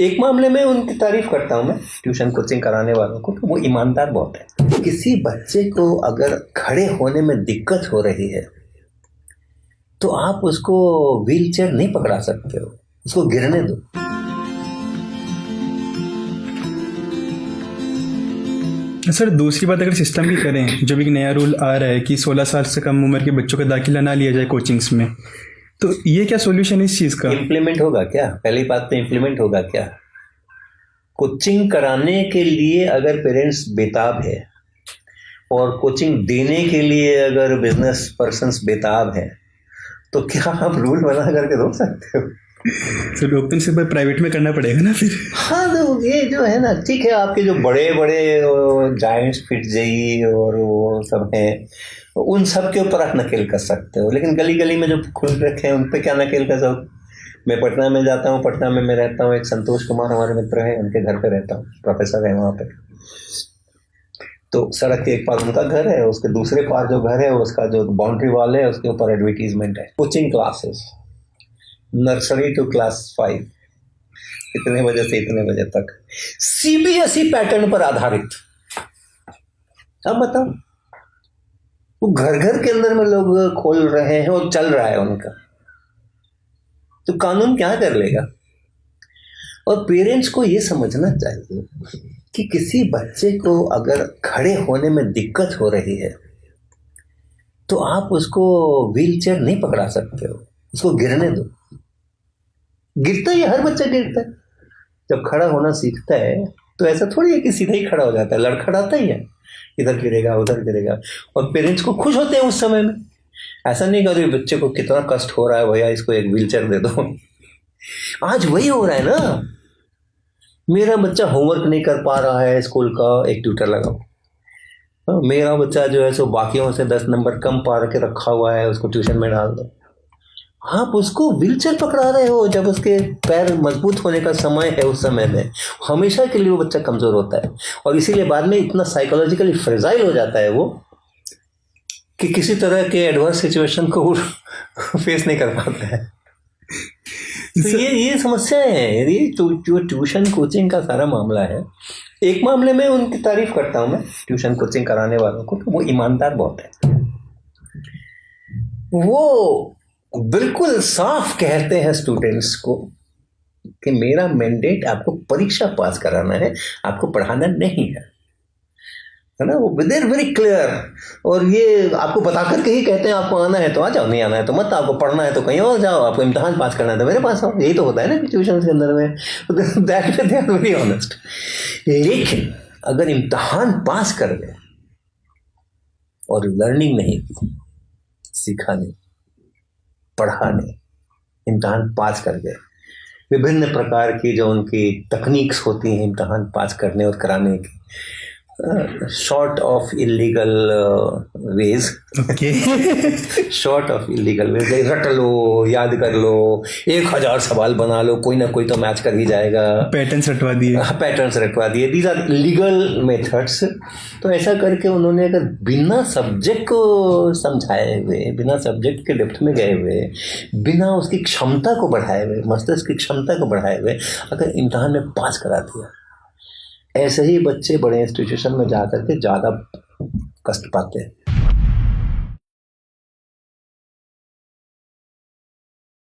एक मामले में उनकी तारीफ करता हूँ मैं, ट्यूशन कोचिंग कराने वालों को, कि वो ईमानदार बहुत है। किसी बच्चे को अगर खड़े होने में दिक्कत हो रही है तो आप उसको व्हील चेयर नहीं पकड़ा सकते हो, उसको गिरने दो। सर दूसरी बात, अगर सिस्टम की करें, जो भी नया रूल आ रहा है कि 16 साल से कम उम्र के बच्चों का दाखिला ना लिया जाए कोचिंग्स में, तो ये क्या सॉल्यूशन है इस चीज़ का? इम्प्लीमेंट होगा क्या? पहली बात तो इम्प्लीमेंट होगा क्या? कोचिंग कराने के लिए अगर पेरेंट्स बेताब है और कोचिंग देने के लिए अगर बिजनेस पर्सन्स बेताब हैं, तो क्या आप रूल बना करके रोक सकते हो? तो लोग तो इसे प्राइवेट में करना पड़ेगा ना फिर। हाँ, तो ये जो है ना, ठीक है, आपके जो बड़े बड़े जायंट्स फिट जेई और वो सब हैं, उन सब के ऊपर आप नकेल कर सकते हो, लेकिन गली गली में जो खुल रखे हैं उन पे क्या नकेल कर सकते? मैं पटना में जाता हूँ, पटना में मैं रहता हूँ, एक संतोष कुमार हमारे मित्र हैं, उनके घर पे रहता हूँ, प्रोफेसर है वहाँ पे। तो सड़क के एक पार उनका घर है, उसके दूसरे पार जो घर है उसका जो बाउंड्री वॉल है उसके ऊपर एडवर्टीजमेंट है, coaching classes, nursery to class 5, इतने बजे से इतने बजे तक, सीबीएसई पैटर्न पर आधारित। अब बताओ, वो घर घर के अंदर में लोग खोल रहे हैं और चल रहा है उनका, तो कानून क्या कर लेगा? और पेरेंट्स को ये समझना चाहिए कि किसी बच्चे को अगर खड़े होने में दिक्कत हो रही है तो आप उसको व्हील चेयर नहीं पकड़ा सकते हो, उसको गिरने दो। गिरता ही, हर बच्चा गिरता है। जब खड़ा होना सीखता है तो ऐसा थोड़ी है कि सीधा ही खड़ा हो जाता है, लड़खड़ाता ही है, इधर गिरेगा उधर गिरेगा, और पेरेंट्स को खुश होते हैं उस समय में। ऐसा नहीं करो बच्चे को कितना कष्ट हो रहा है, भैया इसको एक व्हील चेयर दे दो। आज वही हो रहा है ना, मेरा बच्चा होमवर्क नहीं कर पा रहा है स्कूल का, एक ट्यूटर लगाओ। मेरा बच्चा जो है सो बाकियों से 10 नंबर कम पा के रखा हुआ है, उसको ट्यूशन में डाल दो। आप उसको व्हीलचेयर पकड़ा रहे हो जब उसके पैर मजबूत होने का समय है, उस समय में हमेशा के लिए वो बच्चा कमजोर होता है, और इसीलिए बाद में इतना साइकोलॉजिकली फ्रेजाइल हो जाता है वो कि किसी तरह के एडवर्स सिचुएशन को फेस नहीं कर पाता है। तो ये समस्याएं हैं, ये जो ट्यूशन कोचिंग का सारा मामला है। एक मामले में उनकी तारीफ करता हूं मैं, ट्यूशन कोचिंग कराने वालों को, तो वो ईमानदार बहुत है। वो बिल्कुल साफ कहते हैं स्टूडेंट्स को कि मेरा मैंडेट आपको परीक्षा पास कराना है, आपको पढ़ाना नहीं है ना। वो देर वेरी क्लियर, और ये आपको बता करके ही कहते हैं आपको आना है तो आ जाओ, नहीं आना है तो मत, आपको पढ़ना है तो कहीं और जाओ, आपको इम्तिहान पास करना है तो मेरे पास आओ। यही तो होता है ना ट्यूशन के अंदर में, that they are very honest. लेकिन अगर इम्तिहान पास कर गए और लर्निंग नहीं, सीखा नहीं, पढ़ा नहीं, इम्तिहान पास कर गए, विभिन्न प्रकार की जो उनकी तकनीक्स होती हैं इम्तिहान पास करने और कराने की, sort of illegal ways, sort of illegal ways, रट लो, याद कर लो, 1000 सवाल बना लो, कोई ना कोई तो मैच कर ही जाएगा, पैटर्न्स रटवा दिए, दीज आर इलीगल मेथड्स। तो ऐसा करके उन्होंने अगर बिना सब्जेक्ट को समझाए हुए, बिना सब्जेक्ट के डेप्थ में गए हुए, बिना उसकी क्षमता को बढ़ाए हुए, मस्तिष्क की क्षमता को बढ़ाए हुए अगर इम्तिहान में पास करा दिया, ऐसे ही बच्चे बड़े इंस्टीट्यूशन में जा करके ज़्यादा कष्ट पाते हैं।